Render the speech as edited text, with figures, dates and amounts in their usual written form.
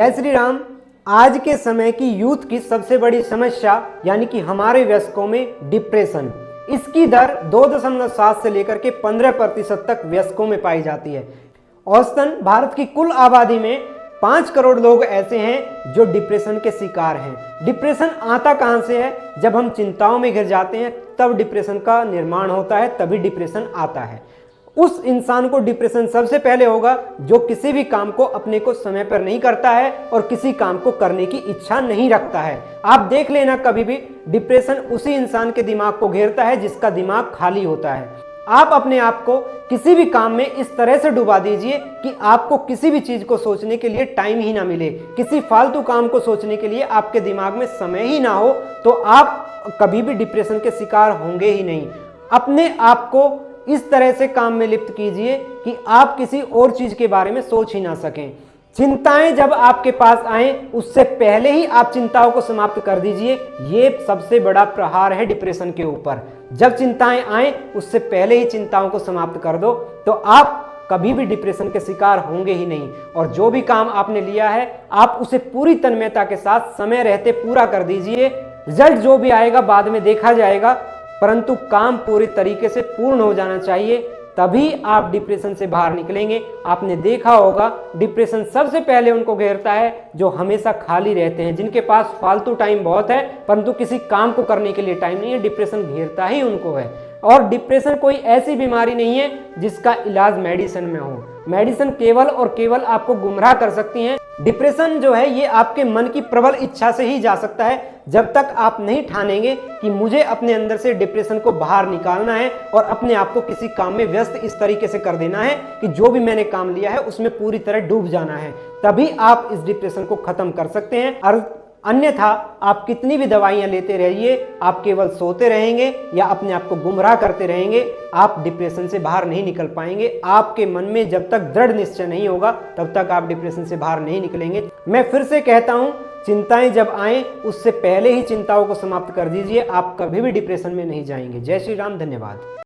जय श्री राम। आज के समय की यूथ की सबसे बड़ी समस्या यानी कि हमारे वयस्कों में डिप्रेशन, इसकी दर 2.7 से लेकर के 15% तक वयस्कों में पाई जाती है। औसतन भारत की कुल आबादी में 5 करोड़ लोग ऐसे हैं जो डिप्रेशन के शिकार हैं। डिप्रेशन आता कहां से है? जब हम चिंताओं में घिर जाते हैं तब डिप्रेशन का निर्माण होता है, तभी डिप्रेशन आता है। उस इंसान को डिप्रेशन सबसे पहले होगा जो किसी भी काम को अपने को समय पर नहीं करता है और किसी काम को करने की इच्छा नहीं रखता है। आप देख लेना, कभी भी डिप्रेशन उसी इंसान के दिमाग को घेरता है जिसका दिमाग खाली होता है। आप अपने आप को किसी भी काम में इस तरह से डुबा दीजिए कि आपको किसी भी चीज को सोचने के लिए टाइम ही ना मिले, किसी फालतू काम को सोचने के लिए आपके दिमाग में समय ही ना हो, तो आप कभी भी डिप्रेशन के शिकार होंगे ही नहीं। अपने आप को इस तरह से काम में लिप्त कीजिए कि आप किसी और चीज के बारे में सोच ही ना सकें। चिंताएं जब आपके पास आए उससे पहले ही आप चिंताओं को समाप्त कर दीजिए। ये सबसे बड़ा प्रहार है डिप्रेशन के ऊपर। जब चिंताएं आए उससे पहले ही चिंताओं को समाप्त कर दो तो आप कभी भी डिप्रेशन के शिकार होंगे ही नहीं। और जो भी काम आपने लिया है आप उसे पूरी तन्मयता के साथ समय रहते पूरा कर दीजिए। रिजल्ट जो भी आएगा बाद में देखा जाएगा, परंतु काम पूरी तरीके से पूर्ण हो जाना चाहिए, तभी आप डिप्रेशन से बाहर निकलेंगे। आपने देखा होगा डिप्रेशन सबसे पहले उनको घेरता है जो हमेशा खाली रहते हैं, जिनके पास फालतू टाइम बहुत है परंतु किसी काम को करने के लिए टाइम नहीं है। डिप्रेशन घेरता ही उनको है। और डिप्रेशन कोई ऐसी बीमारी नहीं है जिसका इलाज मेडिसिन में हो। मेडिसिन केवल और केवल आपको गुमराह कर सकती हैं। डिप्रेशन जो है ये आपके मन की प्रबल इच्छा से ही जा सकता है। जब तक आप नहीं ठानेंगे कि मुझे अपने अंदर से डिप्रेशन को बाहर निकालना है और अपने आप को किसी काम में व्यस्त इस तरीके से कर देना है कि जो भी मैंने काम लिया है उसमें पूरी तरह डूब जाना है, तभी आप इस डिप्रेशन को खत्म कर सकते हैं। और अन्यथा आप कितनी भी दवाइयां लेते रहिए, आप केवल सोते रहेंगे या अपने आप को गुमराह करते रहेंगे, आप डिप्रेशन से बाहर नहीं निकल पाएंगे। आपके मन में जब तक दृढ़ निश्चय नहीं होगा तब तक आप डिप्रेशन से बाहर नहीं निकलेंगे। मैं फिर से कहता हूं, चिंताएं जब आए उससे पहले ही चिंताओं को समाप्त कर दीजिए। आप कभी भी डिप्रेशन में नहीं जाएंगे। जय श्री राम। धन्यवाद।